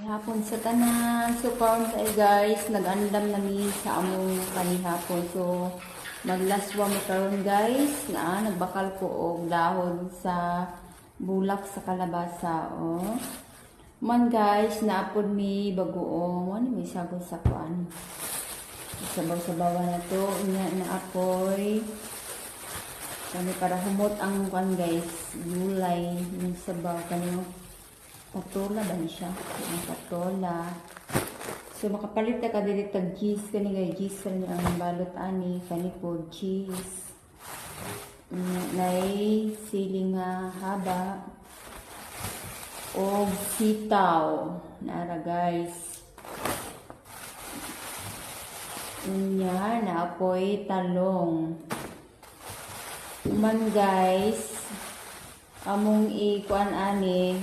Hapon sa tanan. So karon ay guys, nag-andam nami sa among kanihapon. So maglaswa mi karon guys, na nagbakal ko og dahon sa bulak sa kalabasa oh. Man guys, naapod mi bagoong, ano mi sagol sa kuan. Sabaw-sabawan na to, nya na apoy. Kani para humot ang kuan guys, gulay ng sabaw kanino. Patola ba ni siya? Ang patola. So makapalit ka dili tag cheese kani guys, cheese kani ang balot ani kani po cheese. Nay siling nga haba o sitaw nara guys. Unya na apoy talong. Man guys, among ikuan ani